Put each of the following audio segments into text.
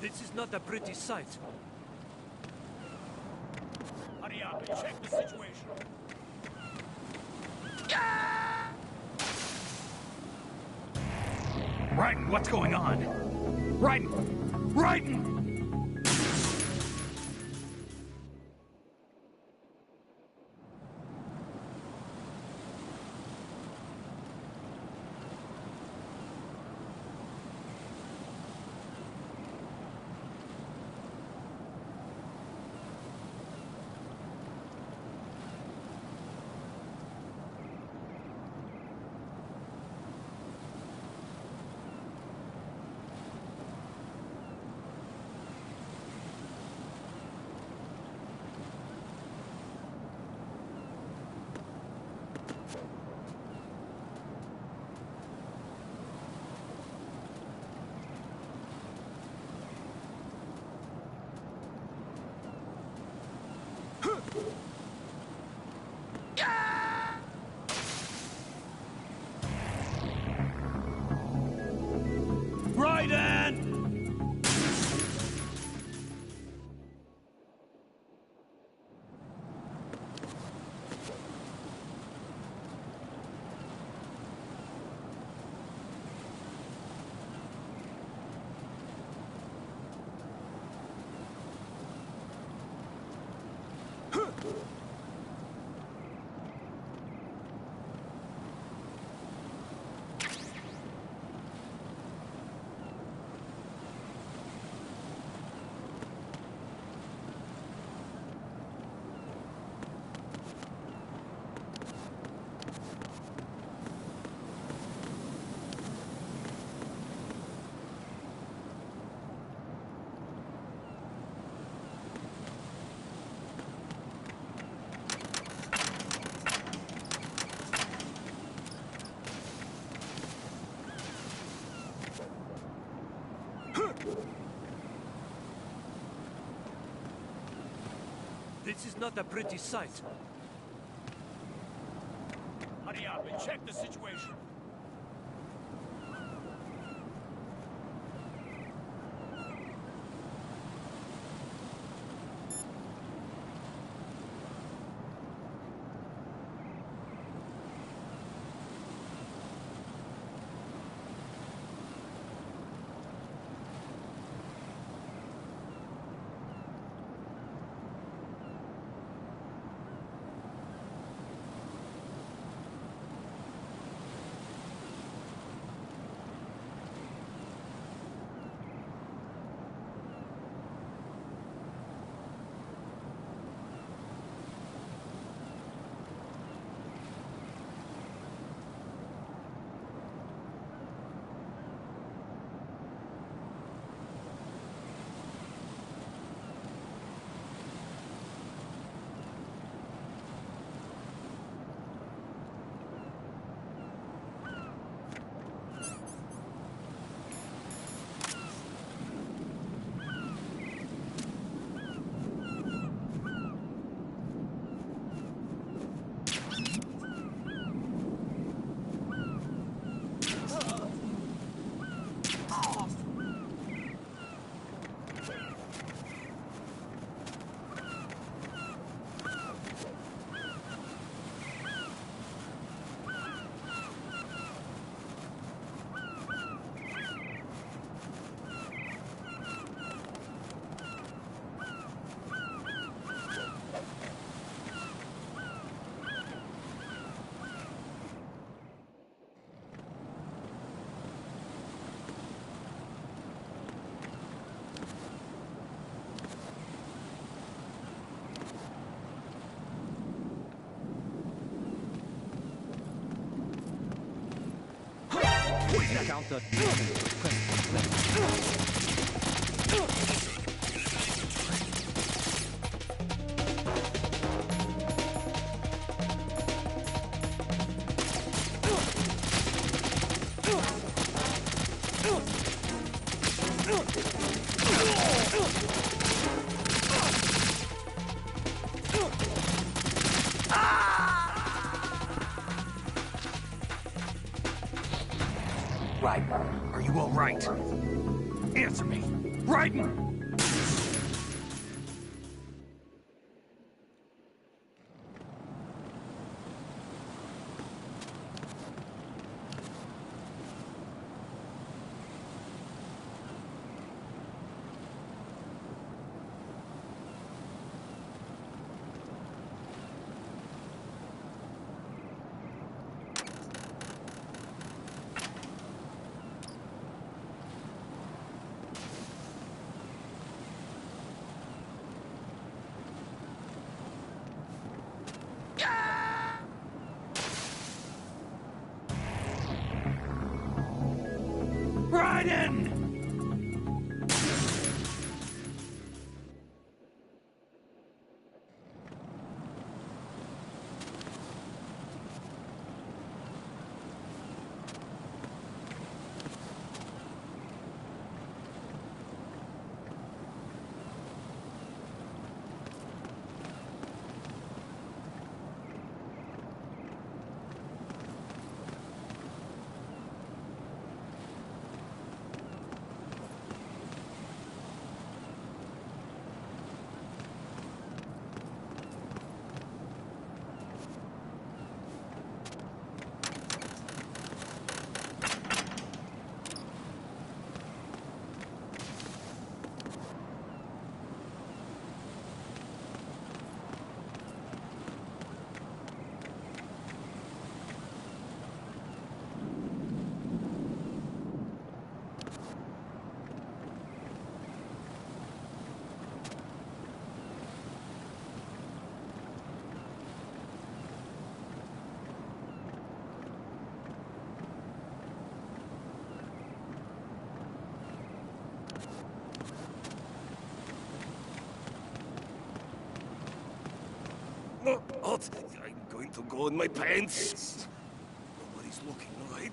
This is not a pretty sight. Hurry up and check the situation. Raiden, what's going on? Raiden! Raiden! Raiden! This is not a pretty sight. Hurry up and check the situation. Counter. Right. Are you all right? Answer me. Raiden! Raiden! What? I'm going to go in my pants. Nobody's looking, right?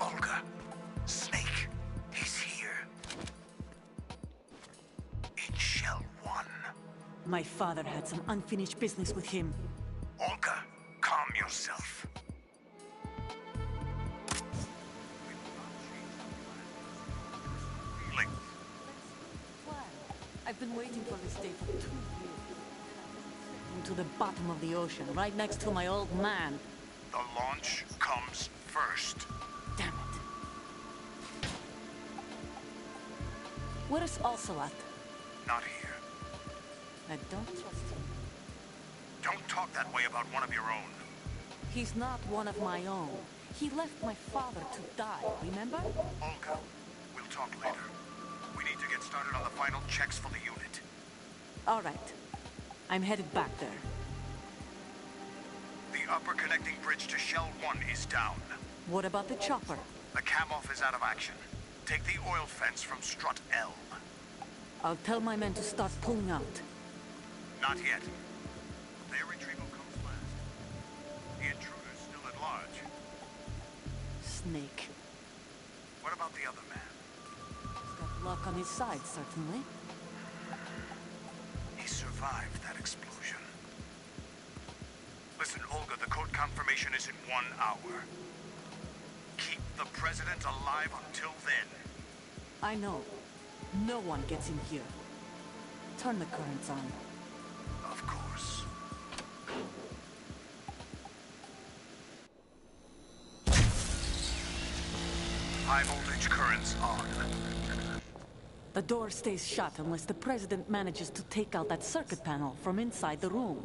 Olga, Snake, he's here. In Shell 1. My father had some unfinished business with him. Olga, calm yourself. Feeling. I've been waiting for this day for 2 years. Into the bottom of the ocean, right next to my old man. The launch comes first. Damn it. Where's Ocelot? Not here. I don't trust him. Don't talk that way about one of your own. He's not one of my own. He left my father to die, remember? Olga, we'll talk later. We need to get started on the final checks for the unit. All right. I'm headed back there. The upper connecting bridge to Shell 1 is down. What about the chopper? The cam-off is out of action. Take the oil fence from strut L. I'll tell my men to start pulling out. Not yet. Their retrieval comes last. The intruder's still at large. Snake. What about the other man? He's got luck on his side, certainly. He survived that explosion. Listen, Olga, the code confirmation is in 1 hour. Keep the president alive until then. I know. No one gets in here. Turn the currents on. Of course. High voltage currents on. The door stays shut unless the president manages to take out that circuit panel from inside the room.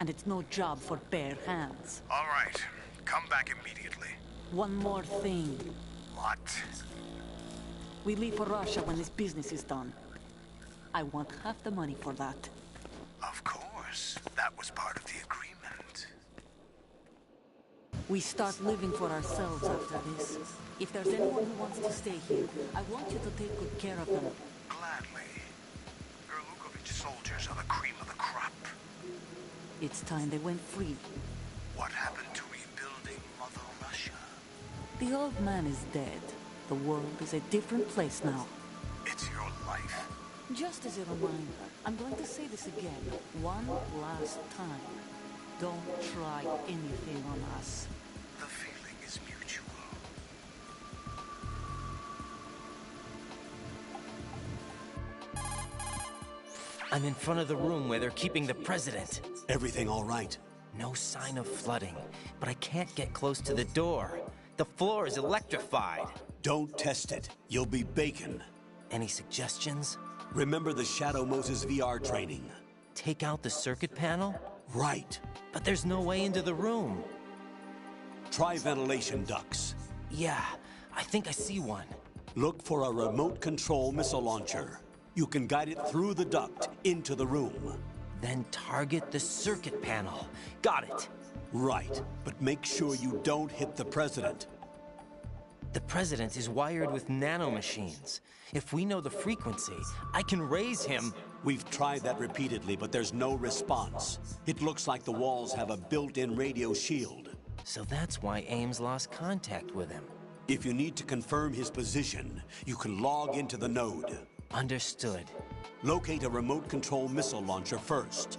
And it's no job for bare hands. All right. Come back immediately. One more thing. What? We leave for Russia when this business is done. I want half the money for that. Of course. That was part of the agreement. We start living for ourselves after this. If there's anyone who wants to stay here, I want you to take good care of them. Gladly. Gurlukovich soldiers are the cream of the crop. It's time they went free. What happened to rebuilding Mother Russia? The old man is dead. The world is a different place now. It's your life. Just as a reminder, I'm going to say this again, one last time. Don't try anything on us. The feeling is mutual. I'm in front of the room where they're keeping the president. Everything all right? No sign of flooding, but I can't get close to the door. The floor is electrified. Don't test it. You'll be bacon. Any suggestions? Remember the Shadow Moses VR training? Take out the circuit panel? Right. But there's no way into the room. Try ventilation ducts. Yeah, I think I see one. Look for a remote control missile launcher. You can guide it through the duct into the room. Then target the circuit panel. Got it. Right, but make sure you don't hit the president. The president is wired with nanomachines. If we know the frequency, I can raise him. We've tried that repeatedly, but there's no response. It looks like the walls have a built-in radio shield. So that's why Ames lost contact with him. If you need to confirm his position, you can log into the node. Understood. Locate a remote control missile launcher first.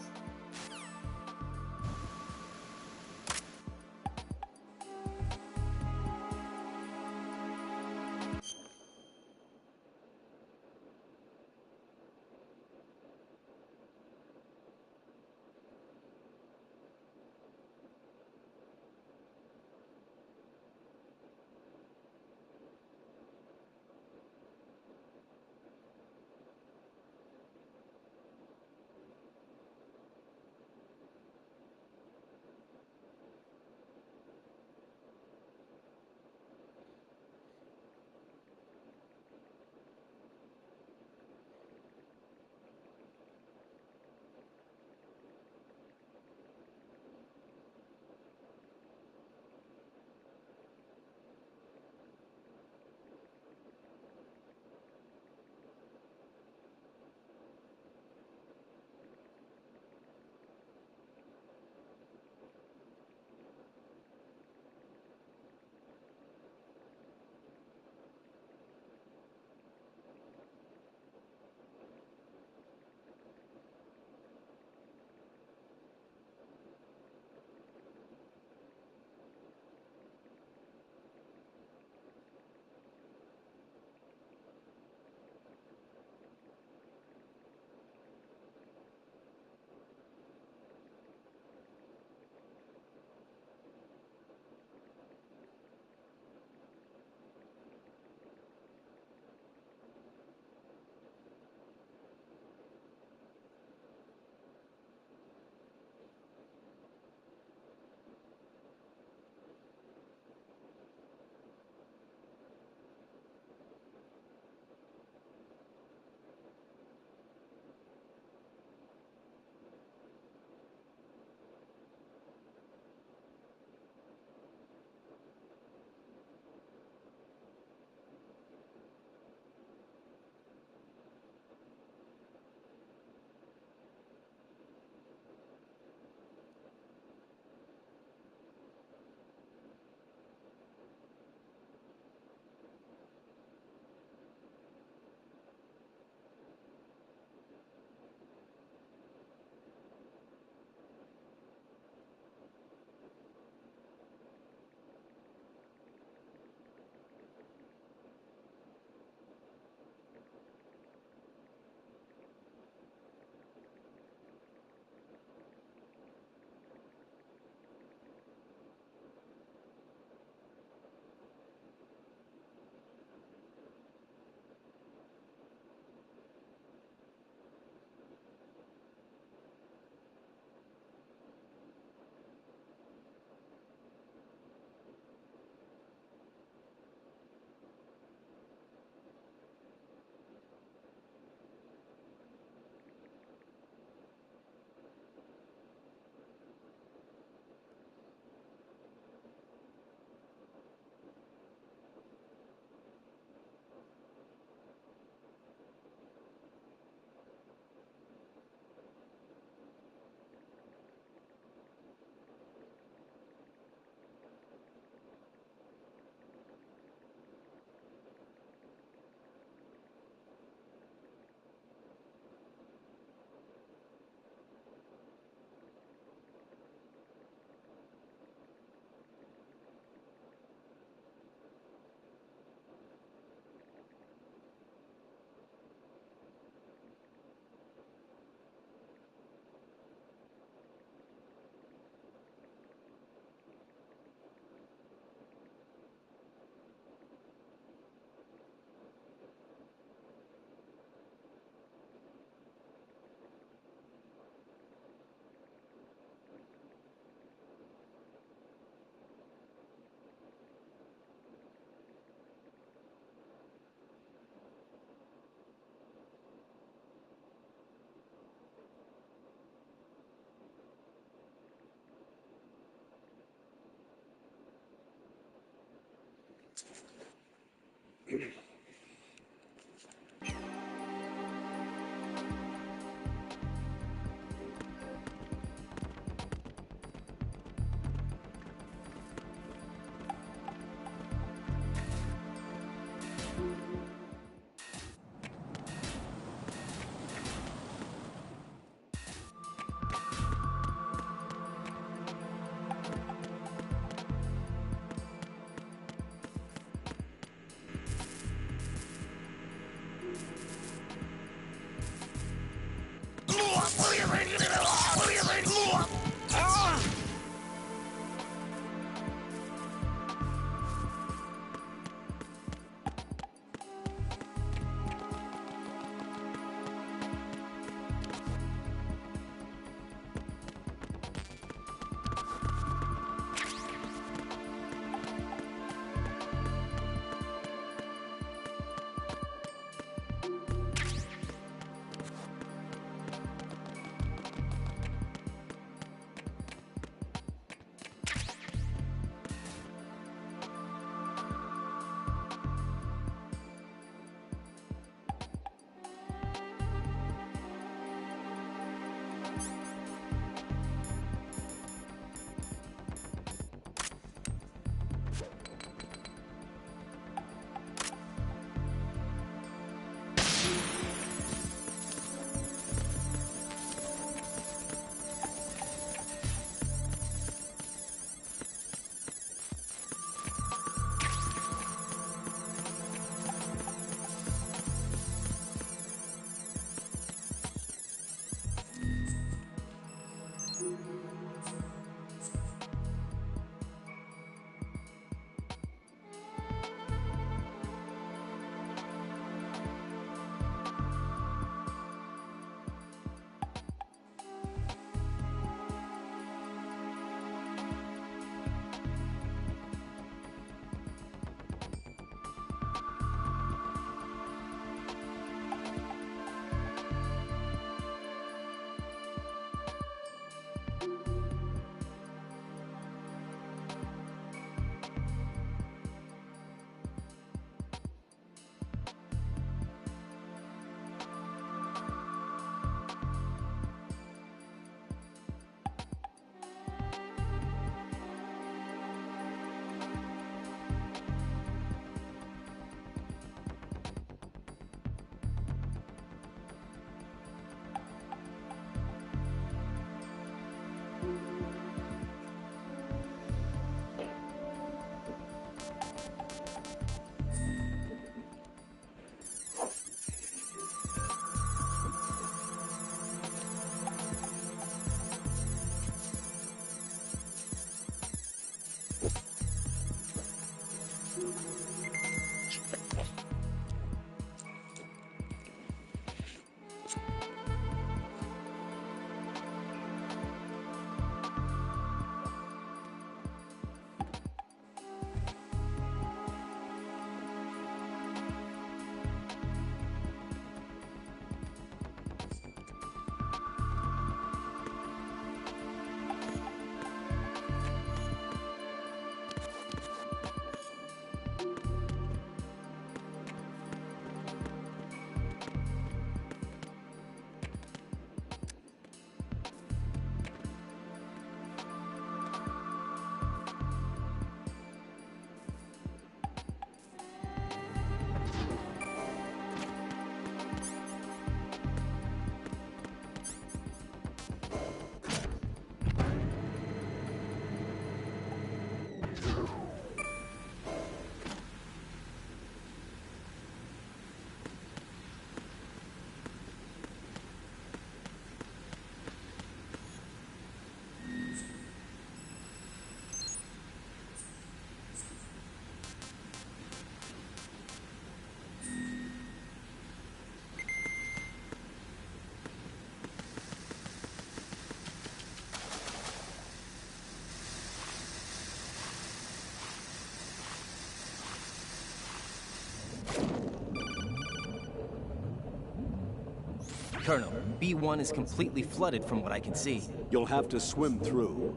Colonel, B1 is completely flooded from what I can see. You'll have to swim through.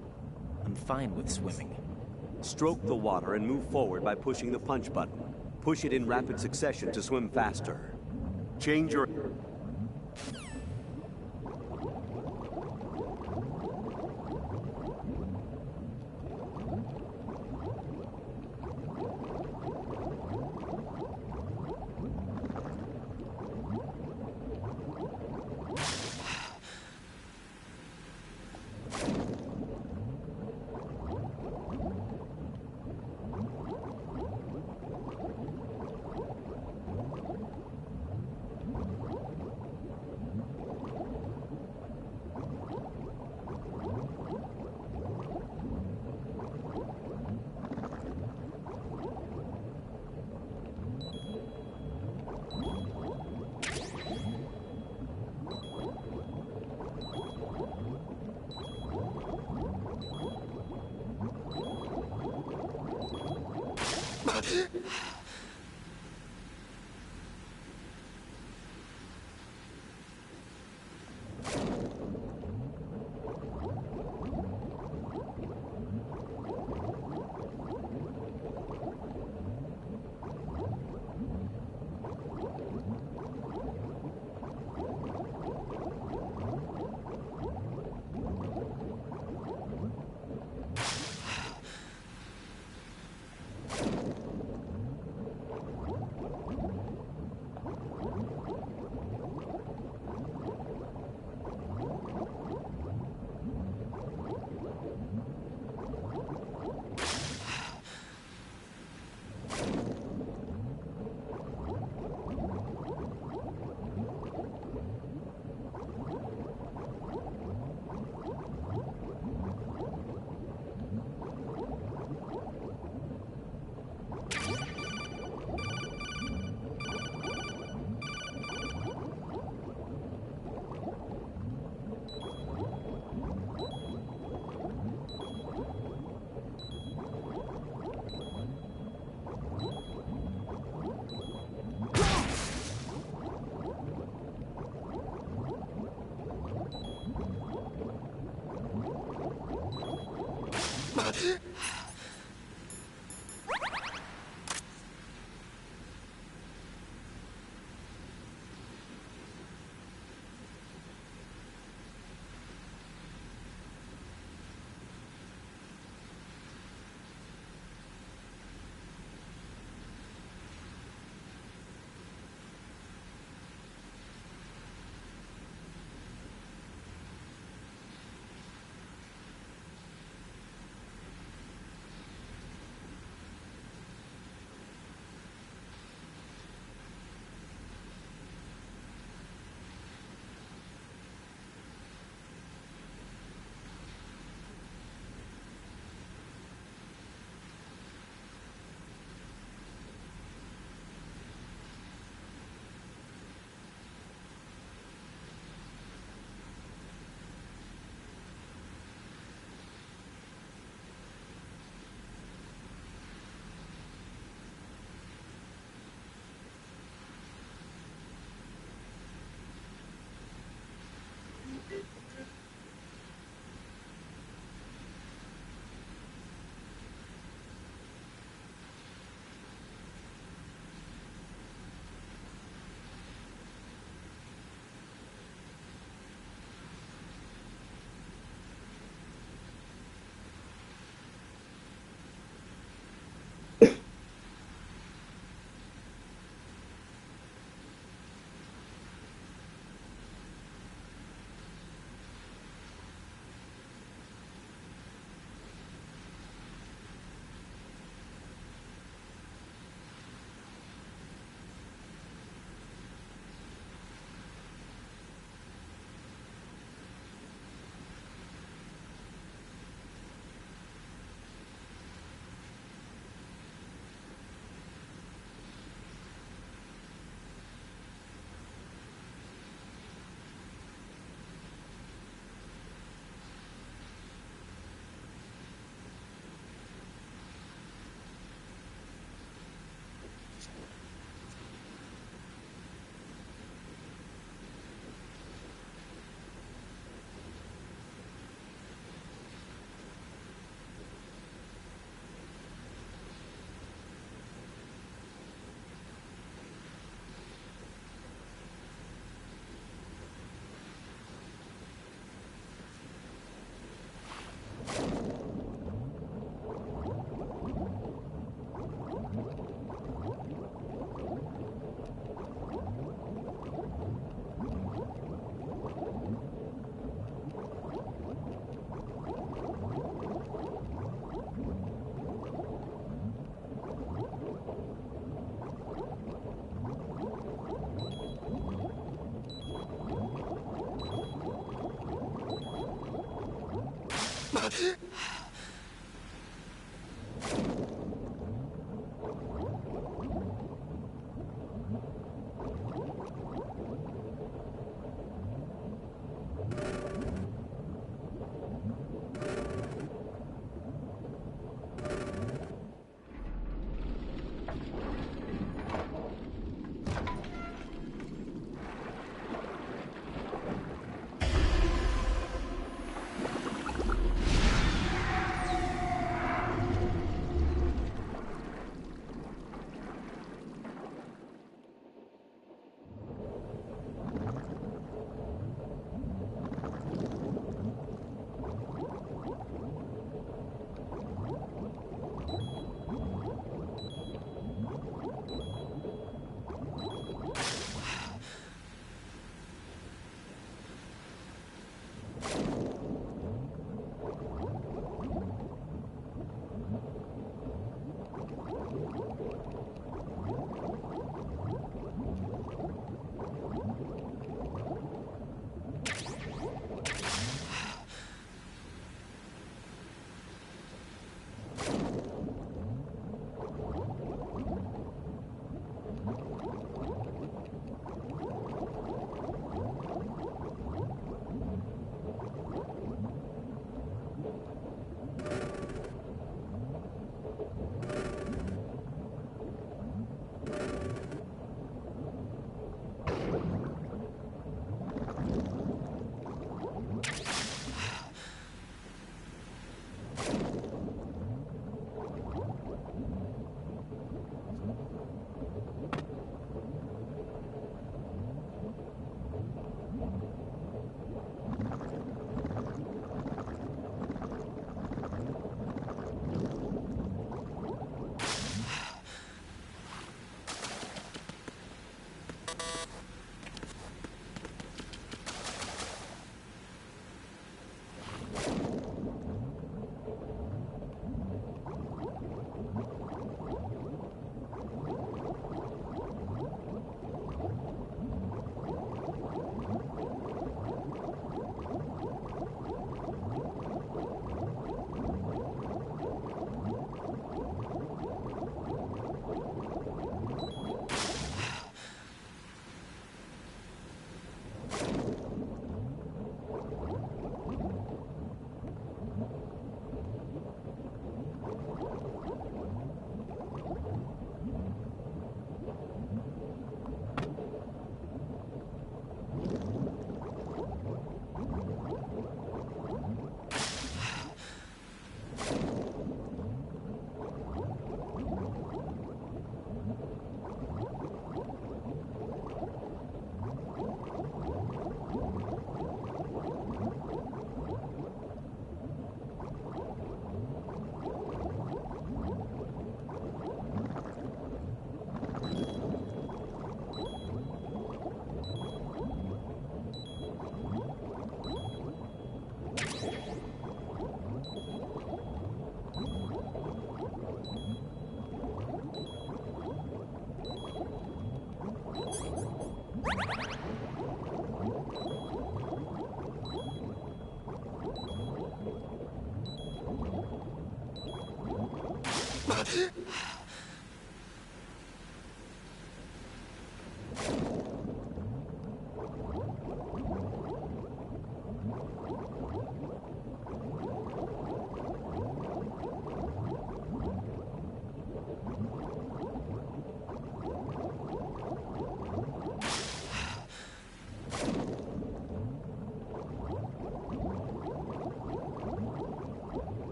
I'm fine with swimming. Stroke the water and move forward by pushing the punch button. Push it in rapid succession to swim faster. Change your...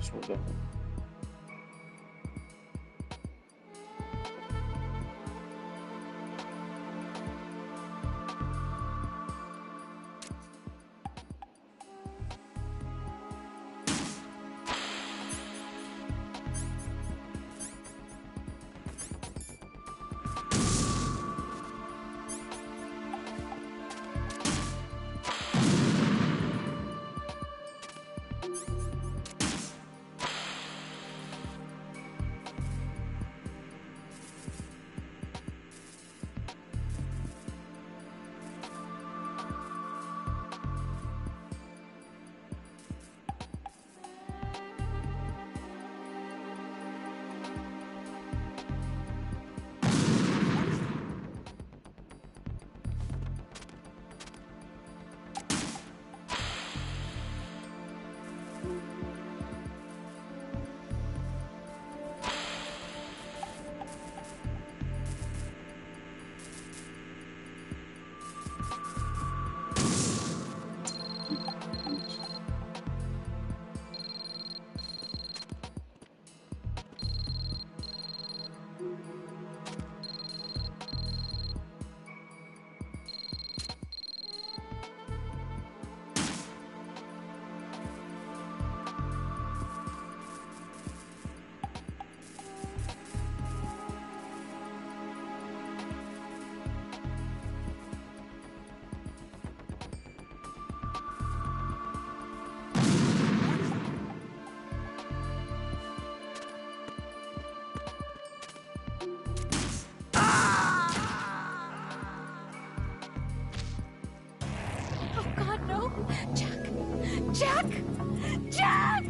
Şurada. Oh God, no! Jack! Jack! Jack!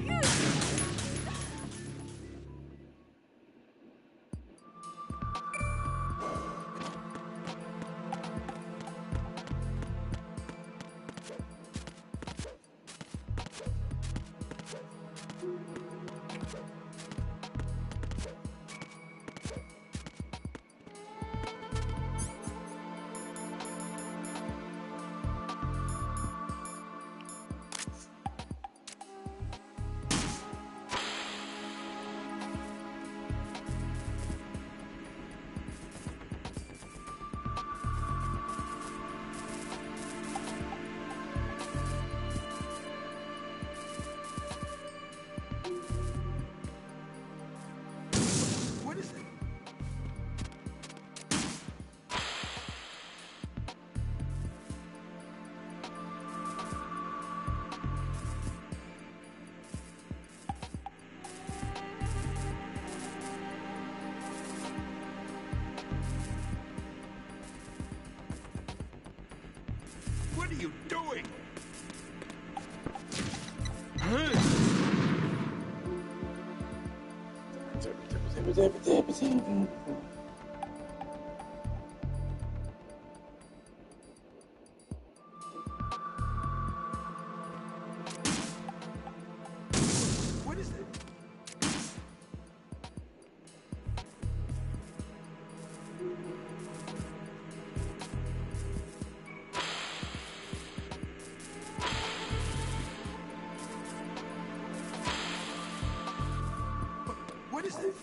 What are you doing? What is it? What is this?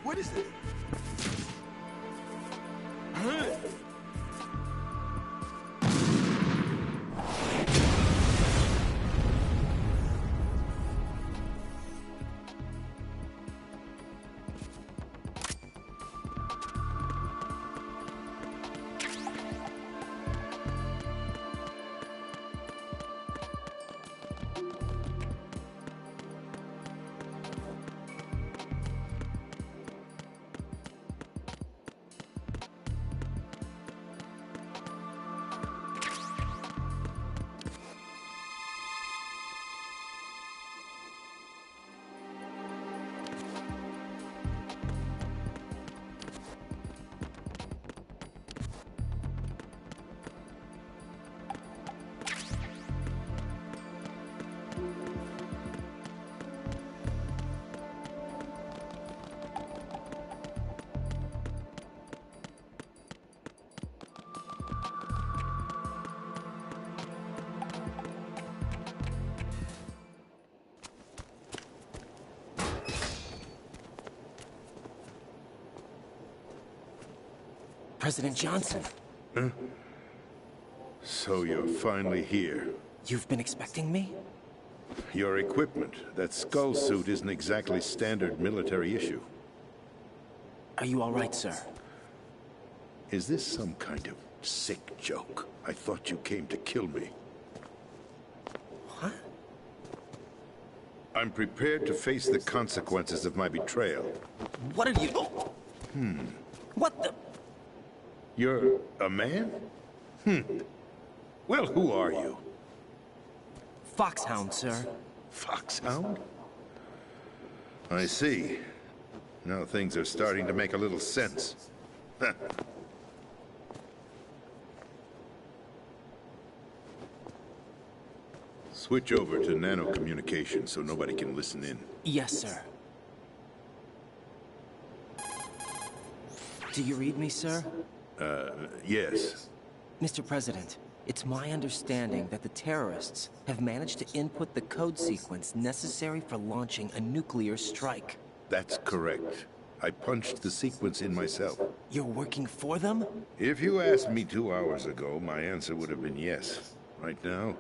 What is this? President Johnson, So you're finally here. you've been expecting me? Your equipment, that skull suit isn't exactly standard military issue. Are you all right, sir? Is this some kind of sick joke? I thought you came to kill me. What? I'm prepared to face the consequences of my betrayal. What are you... What the... You're a man? Well, who are you? Foxhound, sir. Foxhound? I see. Now things are starting to make a little sense. Switch over to nano-communication so nobody can listen in. Yes, sir. Do you read me, sir? Yes. Mr. President, it's my understanding that the terrorists have managed to input the code sequence necessary for launching a nuclear strike. That's correct. I punched the sequence in myself. You're working for them? If you asked me 2 hours ago, my answer would have been yes. Right now,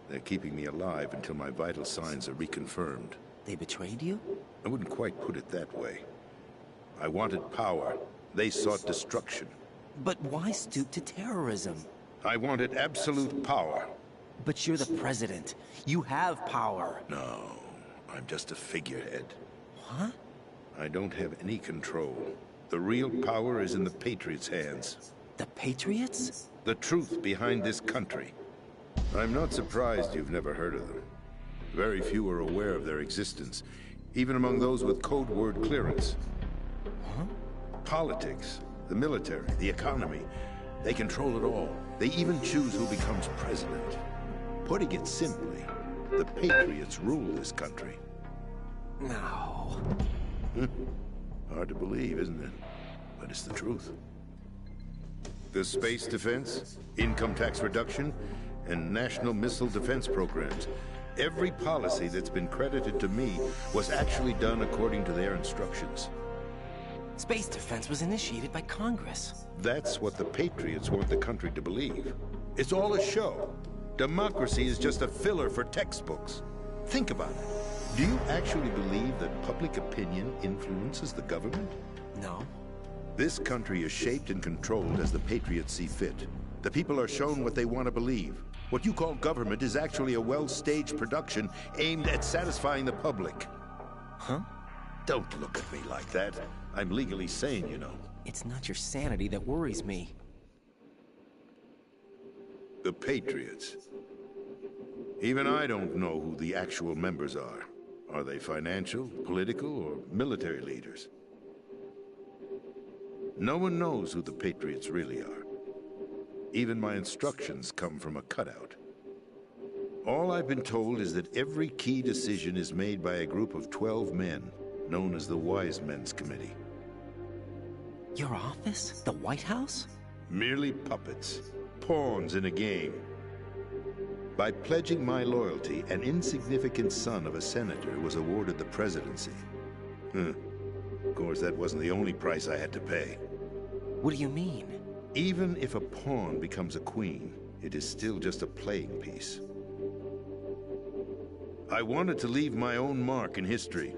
they're keeping me alive until my vital signs are reconfirmed. They betrayed you? I wouldn't quite put it that way. I wanted power. They sought destruction. But why stoop to terrorism? I wanted absolute power. But you're the president. You have power. No, I'm just a figurehead. What? I don't have any control. The real power is in the Patriots' hands. The Patriots? The truth behind this country. I'm not surprised you've never heard of them. Very few are aware of their existence, even among those with code word clearance. Huh? Politics, the military, the economy, they control it all. They even choose who becomes president. Putting it simply, the Patriots rule this country. No. Hard to believe, isn't it? But it's the truth. The space defense, income tax reduction, and national missile defense programs. Every policy that's been credited to me was actually done according to their instructions. Space defense was initiated by Congress. That's what the Patriots want the country to believe. It's all a show. Democracy is just a filler for textbooks. Think about it. Do you actually believe that public opinion influences the government? No. This country is shaped and controlled as the Patriots see fit. The people are shown what they want to believe. What you call government is actually a well-staged production aimed at satisfying the public. Huh? Don't look at me like that. I'm legally sane, you know. It's not your sanity that worries me. The Patriots. Even I don't know who the actual members are. Are they financial, political, or military leaders? No one knows who the Patriots really are. Even my instructions come from a cutout. All I've been told is that every key decision is made by a group of 12 men, known as the Wise Men's Committee. Your office? The White House? Merely puppets, pawns in a game. By pledging my loyalty, an insignificant son of a senator was awarded the presidency. Of course, that wasn't the only price I had to pay. What do you mean? Even if a pawn becomes a queen, it is still just a playing piece. I wanted to leave my own mark in history,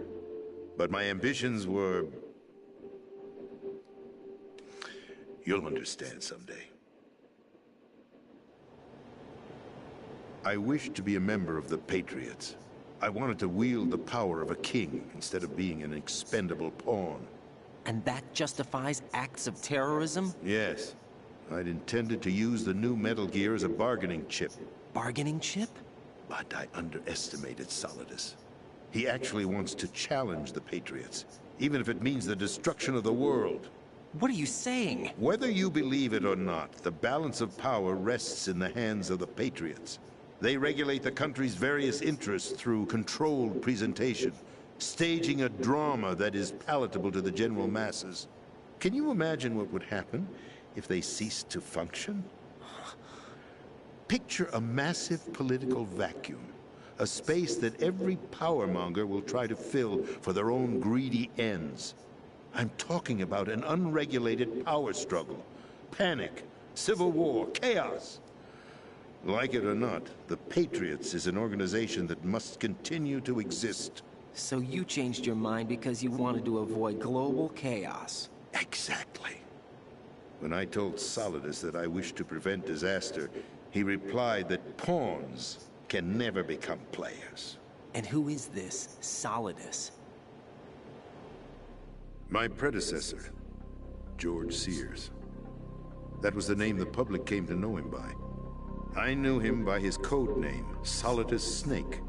but my ambitions were... You'll understand someday. I wished to be a member of the Patriots. I wanted to wield the power of a king instead of being an expendable pawn. And that justifies acts of terrorism? Yes. I'd intended to use the new Metal Gear as a bargaining chip. Bargaining chip? But I underestimated Solidus. He actually wants to challenge the Patriots, even if it means the destruction of the world. What are you saying? Whether you believe it or not, the balance of power rests in the hands of the Patriots. They regulate the country's various interests through controlled presentation, staging a drama that is palatable to the general masses. Can you imagine what would happen if they ceased to function? Picture a massive political vacuum, a space that every powermonger will try to fill for their own greedy ends. I'm talking about an unregulated power struggle, panic, civil war, chaos. Like it or not, the Patriots is an organization that must continue to exist. So you changed your mind because you wanted to avoid global chaos. Exactly. When I told Solidus that I wished to prevent disaster, he replied that pawns can never become players. And who is this Solidus? My predecessor, George Sears. That was the name the public came to know him by. I knew him by his code name, Solidus Snake.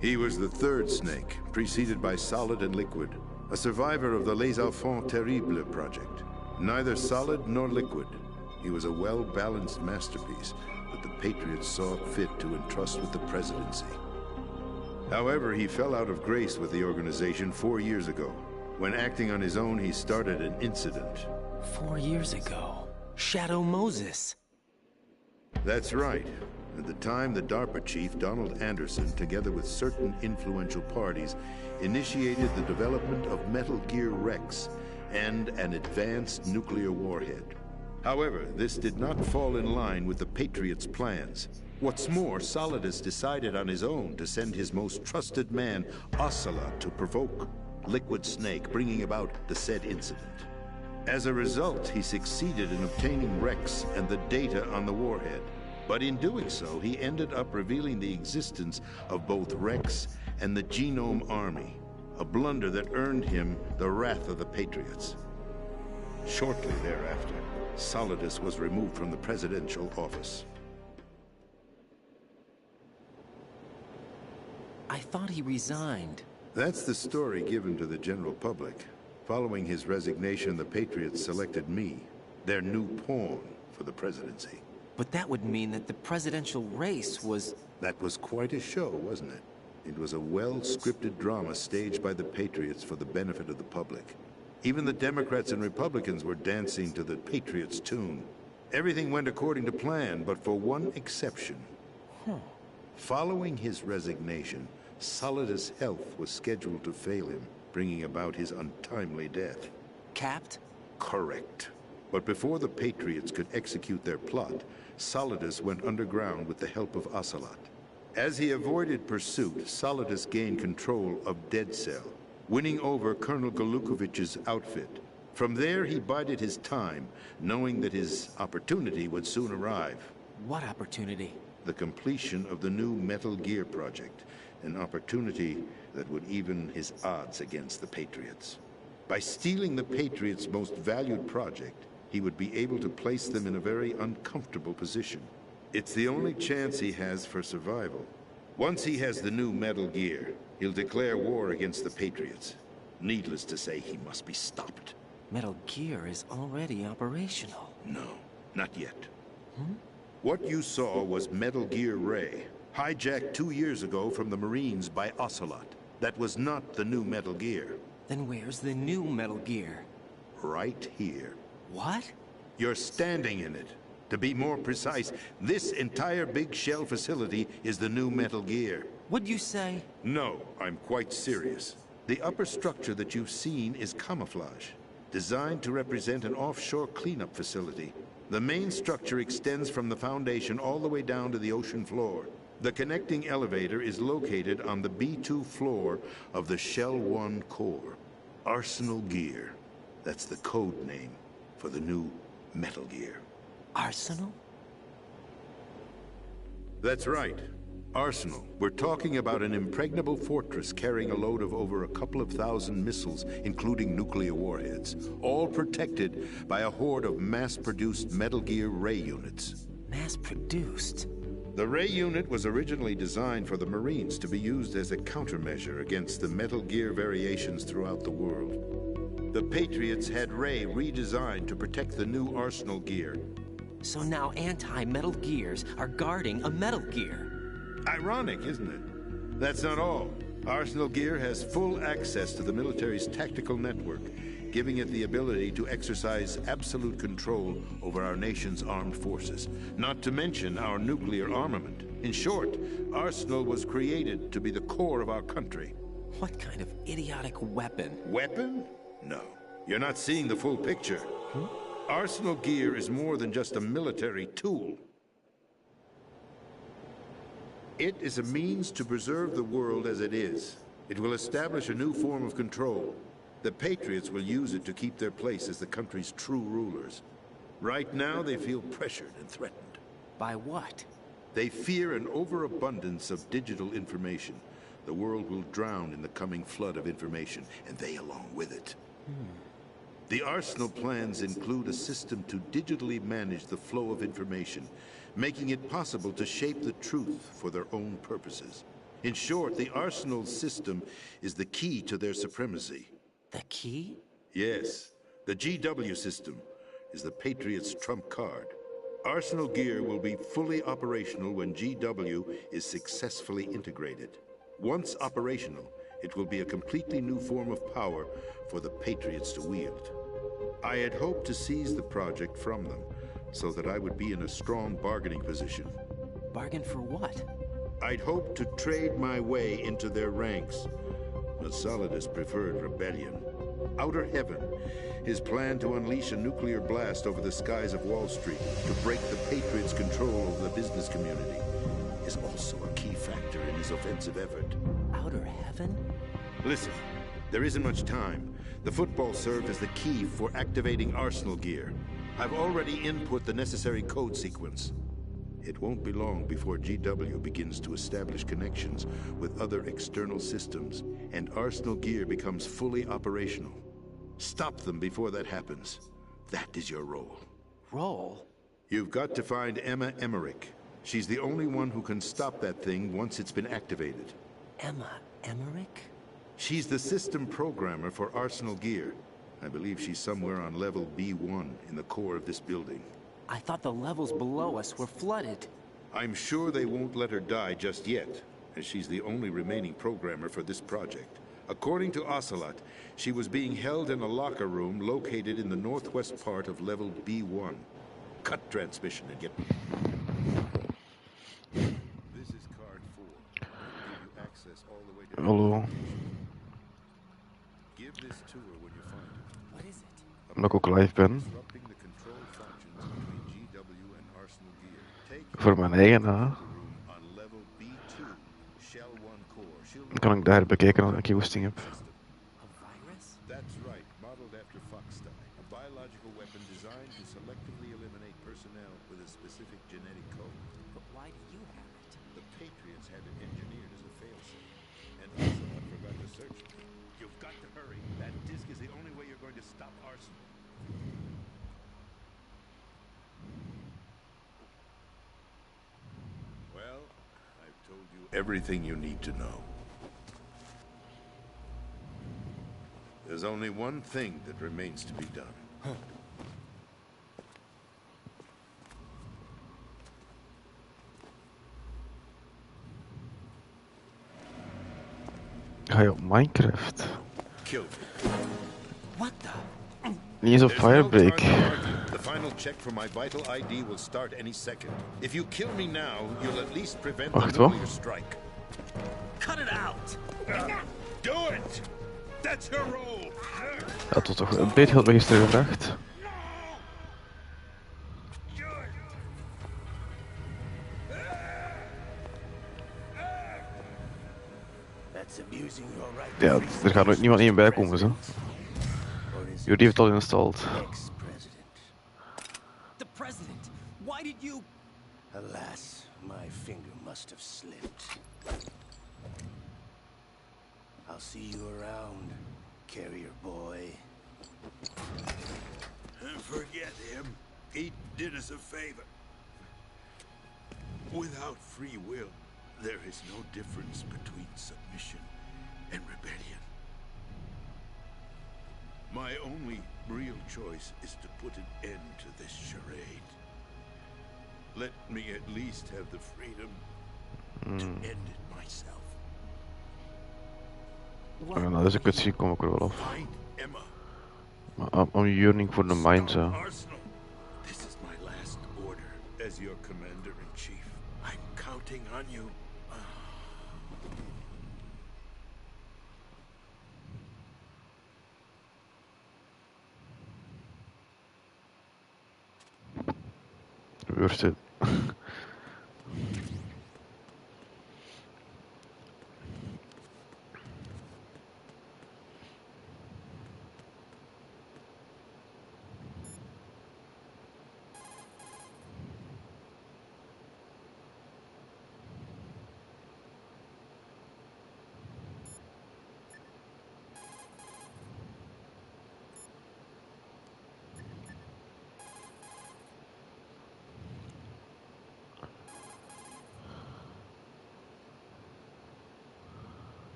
He was the third Snake, preceded by Solid and Liquid, a survivor of the Les Enfants Terribles project. Neither solid nor liquid, he was a well-balanced masterpiece that the Patriots saw fit to entrust with the presidency. However, he fell out of grace with the organization 4 years ago. When acting on his own, he started an incident. 4 years ago? Shadow Moses. That's right. At the time, the DARPA chief, Donald Anderson, together with certain influential parties, initiated the development of Metal Gear Rex and an advanced nuclear warhead. However, this did not fall in line with the Patriots' plans. What's more, Solidus decided on his own to send his most trusted man, Ocelot, to provoke Liquid Snake, bringing about the said incident. As a result, he succeeded in obtaining Rex and the data on the warhead. But in doing so, he ended up revealing the existence of both Rex and the Genome Army, a blunder that earned him the wrath of the Patriots. Shortly thereafter, Solidus was removed from the presidential office. I thought he resigned. That's the story given to the general public. Following his resignation, the Patriots selected me, their new pawn, for the presidency. But that would mean that the presidential race was... That was quite a show, wasn't it? It was a well-scripted drama staged by the Patriots for the benefit of the public. Even the Democrats and Republicans were dancing to the Patriots' tune. Everything went according to plan, but for one exception. Following his resignation, Solidus' health was scheduled to fail him, bringing about his untimely death. Capped? Correct. But before the Patriots could execute their plot, Solidus went underground with the help of Ocelot. As he avoided pursuit, Solidus gained control of Dead Cell, winning over Colonel Golukovich's outfit. From there, he bided his time, knowing that his opportunity would soon arrive. What opportunity? The completion of the new Metal Gear project, an opportunity that would even his odds against the Patriots. By stealing the Patriots' most valued project, he would be able to place them in a very uncomfortable position. It's the only chance he has for survival. Once he has the new Metal Gear, he'll declare war against the Patriots. Needless to say, he must be stopped. Metal Gear is already operational. No, not yet. What you saw was Metal Gear Ray, hijacked 2 years ago from the Marines by Ocelot. That was not the new Metal Gear. Then where's the new Metal Gear? Right here. What? You're standing in it. To be more precise, this entire big shell facility is the new Metal Gear. What'd you say? No, I'm quite serious. The upper structure that you've seen is camouflage, designed to represent an offshore cleanup facility. The main structure extends from the foundation all the way down to the ocean floor. The connecting elevator is located on the B2 floor of the Shell 1 core. Arsenal Gear. That's the code name for the new Metal Gear. Arsenal? That's right. Arsenal. We're talking about an impregnable fortress carrying a load of over a couple of thousand missiles, including nuclear warheads, all protected by a horde of mass-produced Metal Gear Ray units. Mass-produced? The Ray unit was originally designed for the Marines to be used as a countermeasure against the Metal Gear variations throughout the world. The Patriots had Ray redesigned to protect the new Arsenal Gear. So now anti-Metal Gears are guarding a Metal Gear. Ironic, isn't it? That's not all. Arsenal Gear has full access to the military's tactical network, giving it the ability to exercise absolute control over our nation's armed forces, not to mention our nuclear armament. In short, Arsenal was created to be the core of our country. What kind of idiotic weapon? Weapon? No. You're not seeing the full picture. Arsenal Gear is more than just a military tool. It is a means to preserve the world as it is. It will establish a new form of control. The Patriots will use it to keep their place as the country's true rulers. Right now, they feel pressured and threatened. By what? They fear an overabundance of digital information. The world will drown in the coming flood of information, and they along with it. The Arsenal plans include a system to digitally manage the flow of information, making it possible to shape the truth for their own purposes. In short, the Arsenal system is the key to their supremacy. The key? Yes. The GW system is the Patriots' trump card. Arsenal Gear will be fully operational when GW is successfully integrated. Once operational, it will be a completely new form of power for the Patriots to wield. I had hoped to seize the project from them, so that I would be in a strong bargaining position. Bargain for what? I'd hoped to trade my way into their ranks, but Solidus preferred rebellion. Outer Heaven, his plan to unleash a nuclear blast over the skies of Wall Street to break the Patriots' control over the business community, is also a key factor in his offensive effort. Outer Heaven? Listen, there isn't much time. The football served as the key for activating Arsenal Gear. I've already input the necessary code sequence. It won't be long before GW begins to establish connections with other external systems, and Arsenal Gear becomes fully operational. Stop them before that happens. That is your role. Role? You've got to find Emma Emmerich. She's the only one who can stop that thing once it's been activated. Emma Emmerich? She's the system programmer for Arsenal Gear. I believe she's somewhere on level B1 in the core of this building. I thought the levels below us were flooded. I'm sure they won't let her die just yet, as she's the only remaining programmer for this project. According to Ocelot, she was being held in a locker room located in the northwest part of level B1. Cut transmission and get... This is card 4. Give you access all the way to... Hallo. Give this to her when you find it. What is it? Omdat ik ook live ben. Disrupting the control functions between GW and Arsenal Gear. Take Voor mijn eigen on level B2, Shell 1 core. dan kan ik daar bekijken als ik hoesting heb. A virus? That's right, modeled after Foxstein, a biological weapon designed to selectively eliminate personnel with a specific genetic code. But why do you have it? The Patriots had it engineered as a failsafe, and Ocelot forgot to search it. You've got to hurry. That disk is the only way you're going to stop Arsenal. Well, I've told you everything you need to know. There's only one thing that remains to be done. Ga je op Minecraft? Kill me. What the? Niet eens op There's no Firebreak. time to argue. The final check for my vital ID will start any second. If you kill me now, you'll at least prevent the Wacht, wat? nuclear strike. Cut it out! Do it! That's your role! Dat was toch een beetje wat meester gebracht. Ja, er gaat nooit niemand in bij komen, zo. Jullie heeft het al installed. The president! Why did you... Alas, my finger must have slipped. I'll see you around, carrier boy. Forget him. He did us a favor. Without free will, there is no difference between submission and rebellion. My only real choice is to put an end to this charade. Let me at least have the freedom to end it myself. Nou, dat is een cutscene, kom ik er wel af. Find Emma. Maar een yearning voor de mine, zo. Arsenal. This is my last order as your commander-in-chief. I'm counting on you. Gebeurt dit?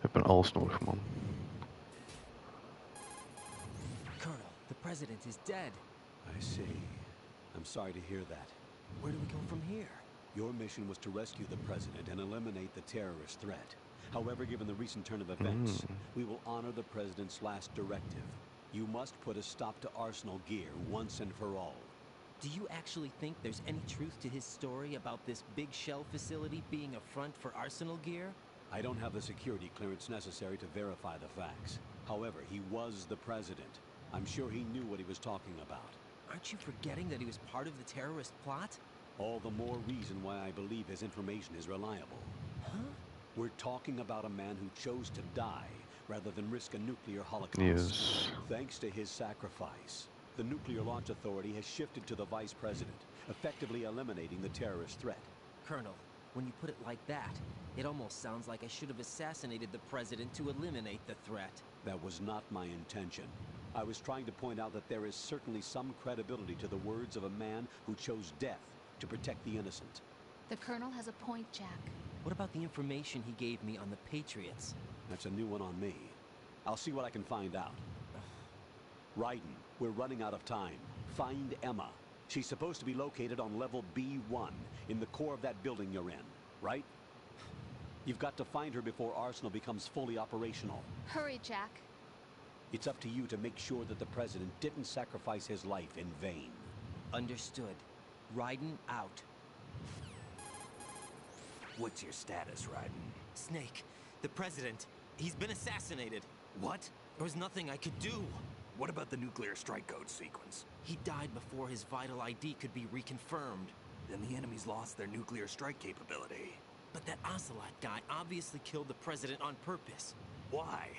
Ik heb alles nodig, man. Colonel, the president is dead. I see. I'm sorry to hear that. Where do we go from here? Your mission was to rescue the president and eliminate the terrorist threat. However, given the recent turn of events, we will honor the president's last directive. You must put a stop to Arsenal gear once and for all. Do you actually think there's any truth to his story about this big shell facility being a front for Arsenal gear? I don't have the security clearance necessary to verify the facts. However, he was the president. I'm sure he knew what he was talking about. Aren't you forgetting that he was part of the terrorist plot? All the more reason why I believe his information is reliable. Huh? We're talking about a man who chose to die rather than risk a nuclear holocaust. Yes. Thanks to his sacrifice, the Nuclear Launch Authority has shifted to the vice president, effectively eliminating the terrorist threat. Colonel, when you put it like that, it almost sounds like I should have assassinated the president to eliminate the threat. That was not my intention. I was trying to point out that there is certainly some credibility to the words of a man who chose death to protect the innocent. The Colonel has a point, Jack. What about the information he gave me on the Patriots? That's a new one on me. I'll see what I can find out. Raiden, we're running out of time. Find Emma. She's supposed to be located on level B1, in the core of that building you're in, right? You've got to find her before Arsenal becomes fully operational. Hurry, Jack. It's up to you to make sure that the president didn't sacrifice his life in vain. Understood. Raiden out. What's your status, Raiden? Snake, the president, he's been assassinated. What? There was nothing I could do. What about the nuclear strike code sequence? He died before his vital ID could be reconfirmed. Then the enemy's lost their nuclear strike capability. But that Ocelot guy obviously killed the president on purpose. Why?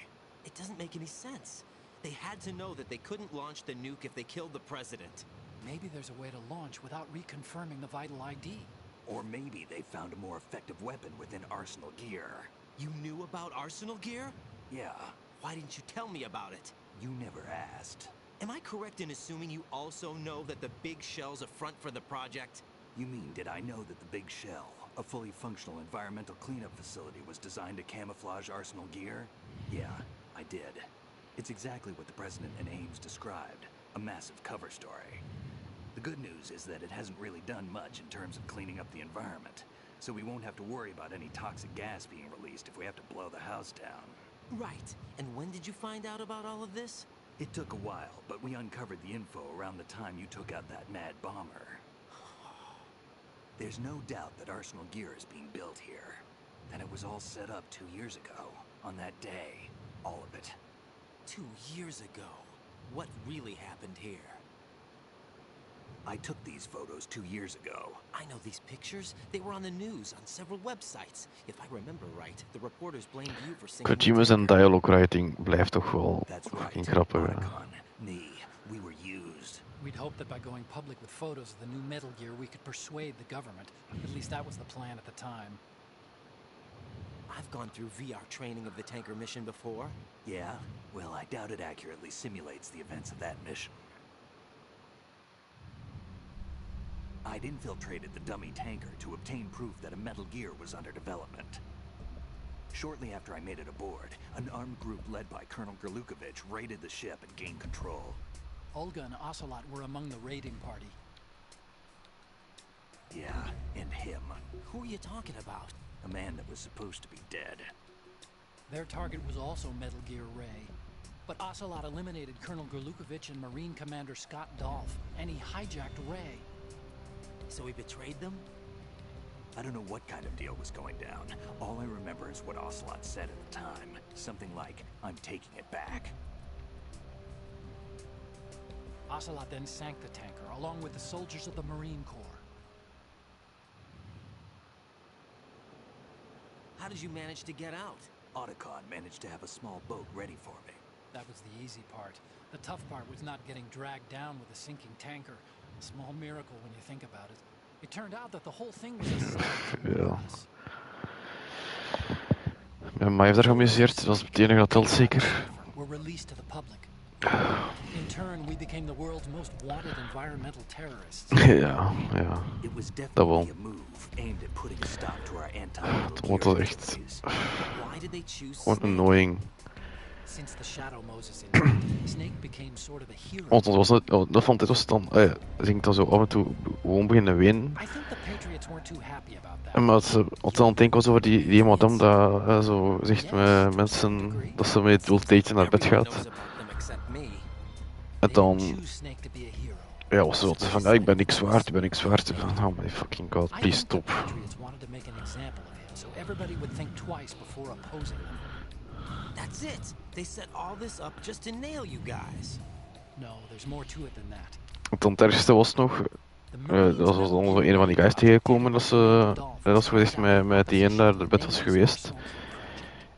It doesn't make any sense. They had to know that they couldn't launch the nuke if they killed the president. Maybe there's a way to launch without reconfirming the vital ID. Or maybe they found a more effective weapon within Arsenal gear. You knew about Arsenal gear? Yeah, Why didn't you tell me about it? you never asked. Am I correct in assuming you also know that the Big Shell's a front for the project? You mean, did I know that the Big Shell, a fully functional environmental cleanup facility, was designed to camouflage Arsenal gear? Yeah, I did. It's exactly what the President and Ames described, a massive cover story. The good news is that it hasn't really done much in terms of cleaning up the environment, so we won't have to worry about any toxic gas being released if we have to blow the house down. Right. And when did you find out about all of this? It took a while, but we uncovered the info around the time you took out that mad bomber. There's no doubt that Arsenal gear is being built here. That it was all set up 2 years ago, on that day. All of it. 2 years ago. What really happened here? I took these photos 2 years ago. I know these pictures. They were on the news, on several websites. If I remember right, the reporters blamed you for sinking... Kojima's en dialogue writing blijft toch wel That's fucking right. grappig. Hè. Otacon, me, we were used. We'd hoped that by going public with photos of the new Metal Gear, we could persuade the government. At least that was the plan at the time. I've gone through VR training of the tanker mission before. Yeah? Well, I doubt it accurately simulates the events of that mission. I'd infiltrated the dummy tanker to obtain proof that a Metal Gear was under development. Shortly after I made it aboard, an armed group led by Colonel Gerlukovich raided the ship and gained control. Olga and Ocelot were among the raiding party. Yeah, and him. Who are you talking about? A man that was supposed to be dead. Their target was also Metal Gear Ray. But Ocelot eliminated Colonel Gerlukovich and Marine Commander Scott Dolph, and he hijacked Ray. So he betrayed them? I don't know what kind of deal was going down. All I remember is what Ocelot said at the time. Something like, I'm taking it back. Ocelot then sank the tanker, along with the soldiers of the Marine Corps. How did you manage to get out? Otacon managed to have a small boat ready for me. That was the easy part. The tough part was not getting dragged down with a sinking tanker. A small miracle when you think about it. It turned out that the whole thing was a setup. Ja. Ja, mij heeft daar geamuseerd. Dat is het enige dat telt zeker. Were released to the public. In turn, we became the world's most wanted environmental terrorists. Ja, ja. It was Dat wel. definitely a move aimed at putting a stop to our anti-Metal Want Gear dat echt activities. Why did they choose gewoon Snake? annoying. Since the Shadow Moses incident, Snake became sort of a hero. Want dat was het, dat van dit was dan, ging dan zo af en toe gewoon beginnen wenen. I think the Patriots weren't too happy about that. En maar ze altijd aan het denken was over die madame dat zo zegt met mensen dat ze met het voltage naar bed gaat. En dan ja, was ze wat van ja, ik ben niks waard, Oh my fucking god, please stop. Patriots wanted to make an example of him, so everybody would think twice before opposing them. That's it. They set all this up just to nail you guys. No, there's more to it than that. Dan het ergste was nog, dat was dan zo een van die guys tegengekomen dat ze gezegd met die een daar naar bed was geweest.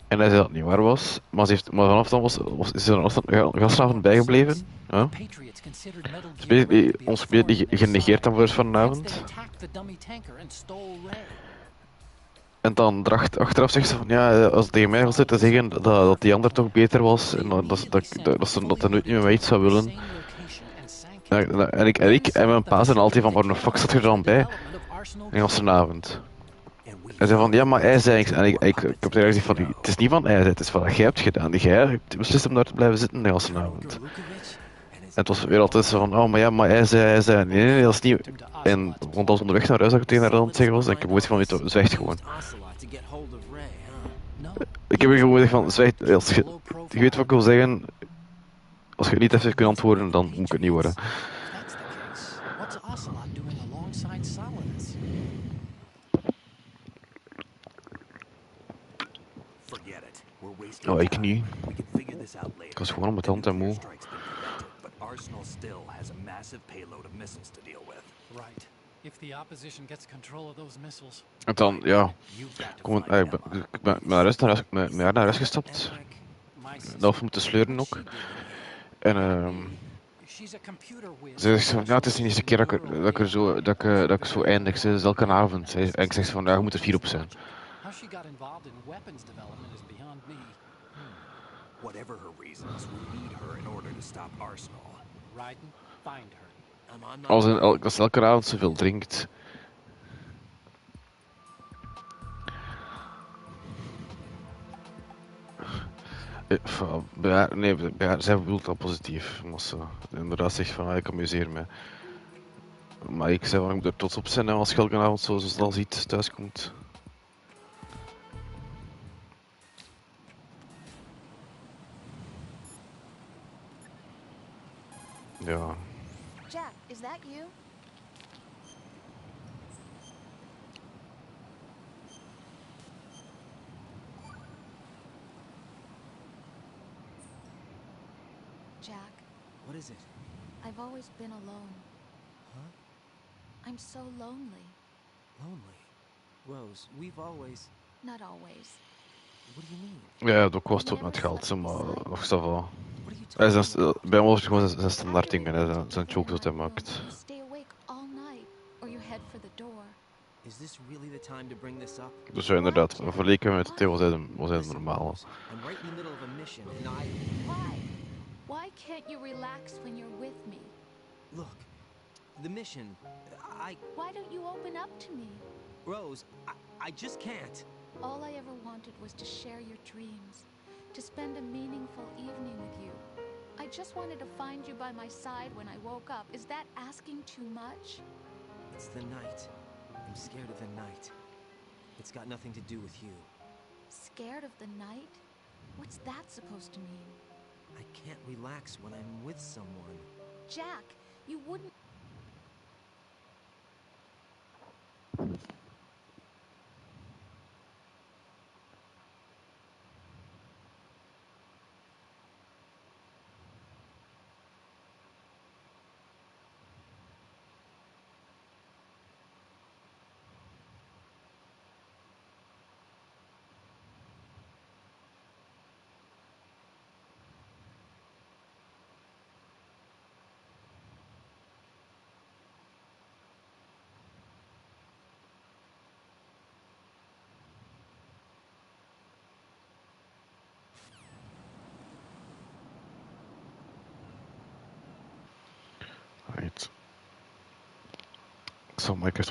En hij zei dat het niet waar was, maar vanaf dan is er een gastavond bijgebleven. Ja. Dus basically, ons genegeerd dan voor vanavond. En dan achteraf zegt ze van ja, als het tegen mij was te zeggen dat die ander toch beter was en dat hij nooit meer met mij iets zou willen. En ik en mijn pa zijn altijd van, waar de fuck zat je er dan bij? En als een avond. Hij zei van, ja, maar hij zei niks. En ik heb tegen gezegd van, het is niet van hij zei, het is wat jij hebt gedaan. Jij hebt beslist om daar te blijven zitten de hele avond. En het was weer altijd zo van, oh, maar ja, maar hij zei, nee, dat is niet... En want als onderweg naar huis dat ik tegen haar aan het zeggen was, en ik heb gewoon gezegd van, zwijg gewoon. Ik heb gewoon gezegd van, zwijg, als je weet wat ik wil zeggen, als je het niet even kunt antwoorden, dan moet het niet worden. Oh, ik niet. Ik was gewoon met tand en moe. Arsenal still has a massive payload of missiles to deal with. Right. If the opposition gets control of those missiles. En dan, ja, ik ben naar huis gestapt. Dat moeten sleuren ook. En She's a computer whiz. Ze zegt van, ja, het is de eerste keer dat ik zo eindig. Ze is elke avond. En ik zeg van, ja, je moet er 4 op zijn. How she got involved in weapons development is beyond me. Whatever her reasons, we need her in order to stop Arsenal. Raiden, find her. Dat ze elke avond zoveel drinkt. Zij bedoelt dat positief. Maar ze inderdaad zegt van, ik amuseer me. Maar ik zei van, ik moet er trots op zijn als je elke avond zo snel ziet thuiskomt. Ja. Jack, is that you? Jack. What is it? I've always been alone. Huh? I'm so lonely. Lonely? Rose, we've always... Not always. What do you mean? Ja, dat kost ook met geld, maar nog zo wel. Bij ons gewoon zijn standaard dingen, zijn jokes dat hij maakt. Stay awake all night, or you head for the door. Is this really the time to bring this up? Dus ja, inderdaad, vergeleken met het was hij normaal. I'm right in the middle of a mission and Why? Why can't you relax when you're with me? Look, the mission, Why don't you open up to me? Rose, I just can't. All I ever wanted was to share your dreams, to spend a meaningful evening with you. I just wanted to find you by my side when I woke up. Is that asking too much? It's the night. I'm scared of the night. It's got nothing to do with you. Scared of the night? What's that supposed to mean? I can't relax when I'm with someone. Jack, you wouldn't... Right. Ik zal Microsoft